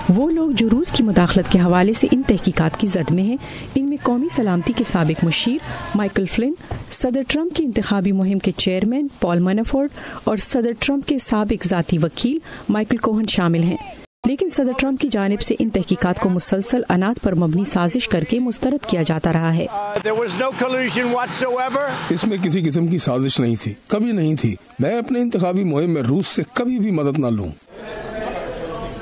وہ لوگ جو روس کی مداخلت کے حوالے سے ان تحقیقات کی زد میں ہیں، ان میں قومی سلامتی کے سابق مشیر مائیکل فلن، صدر ٹرمپ کی انتخابی مہم کے چیئرمین پال منافورٹ اور صدر ٹرمپ کے سابق ذاتی وکیل مائیکل کوہن شامل ہیں۔ لیکن صدر ٹرمپ کی جانب سے ان تحقیقات کو مسلسل اناج پر مبنی سازش کر کے مسترد کیا جاتا رہا ہے۔ اس میں کسی قسم کی سازش نہیں تھی، کبھی نہیں تھی۔ میں اپنے انتخابی مہم میں روس سے کبھی بھی مدد نہ لوں۔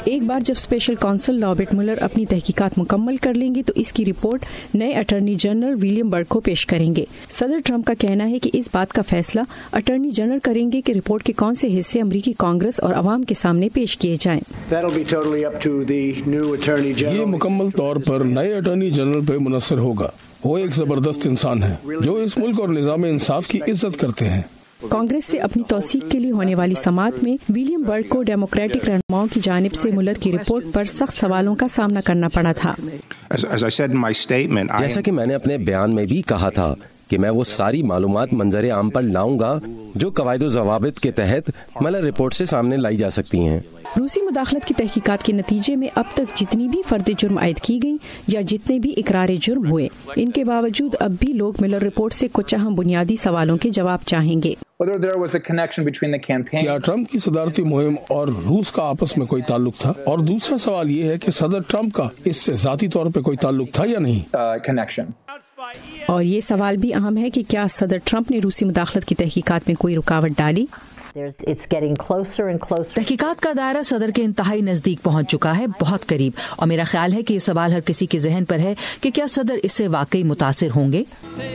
ایک بار جب اسپیشل کونسل رابرٹ مولر اپنی تحقیقات مکمل کر لیں گے تو اس کی رپورٹ نئے اٹارنی جنرل ولیم برگ کو پیش کریں گے۔ صدر ٹرمپ کا کہنا ہے کہ اس بات کا فیصلہ اٹارنی جنرل کریں گے کہ رپورٹ کے کون سے حصے امریکی کانگریس اور عوام کے سامنے پیش کیے جائیں۔ یہ مکمل طور پر نئے اٹارنی جنرل پہ منحصر ہوگا۔ وہ ایک زبردست انسان ہے جو اس ملک اور نظام انصاف کی عزت کرتے ہیں۔ کانگریس سے اپنی توثیق کے لیے ہونے والی سماعت میں ولیم برگ کو ڈیموکریٹک رہنماؤں کی جانب سے مولر کی رپورٹ پر سخت سوالوں کا سامنا کرنا پڑا تھا۔ جیسا کہ میں نے اپنے بیان میں بھی کہا تھا کہ میں وہ ساری معلومات منظر عام پر لاؤں گا جو قواعد و ضوابط کے تحت مولر رپورٹ سے سامنے لائی جا سکتی ہیں۔ روسی مداخلت کی تحقیقات کے نتیجے میں اب تک جتنی بھی فرد جرم عائد کی گئیں یا جتنے بھی اقرار جرم ہوئے، ان کے باوجود اب بھی لوگ مولر رپورٹ سے کچھ اہم بنیادی سوالوں کے جواب چاہیں گے۔ کیا ٹرمپ کی صدارتی مہم اور روس کا آپس میں کوئی تعلق تھا؟ اور دوسرا سوال یہ ہے کہ صدر ٹرمپ کا اس سے ذاتی طور پہ کوئی تعلق تھا یا نہیں؟ اور یہ سوال بھی اہم ہے کہ کیا صدر ٹرمپ نے روسی مداخلت کی تحقیقات میں کوئی رکاوٹ ڈالی؟ تحقیقات کا دائرہ صدر کے انتہائی نزدیک پہنچ چکا ہے، بہت قریب، اور میرا خیال ہے کہ یہ سوال ہر کسی کے ذہن پر ہے کہ کیا صدر اس سے واقعی متاثر ہوں گے۔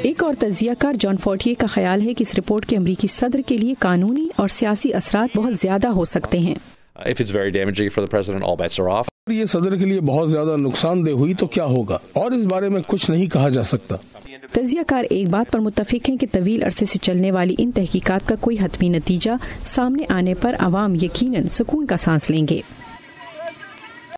ایک اور تجزیہ کار جان فورٹیے کا خیال ہے کہ اس رپورٹ کے امریکی صدر کے لیے قانونی اور سیاسی اثرات بہت زیادہ ہو سکتے ہیں۔ یہ صدر کے لیے بہت زیادہ نقصان دہ ہوئی تو کیا ہوگا، اور اس بارے میں کچھ نہیں کہا جا سکتا۔ تجزیہ کار ایک بات پر متفق ہیں کہ طویل عرصے سے چلنے والی ان تحقیقات کا کوئی حتمی نتیجہ سامنے آنے پر عوام یقیناً سکون کا سانس لیں گے۔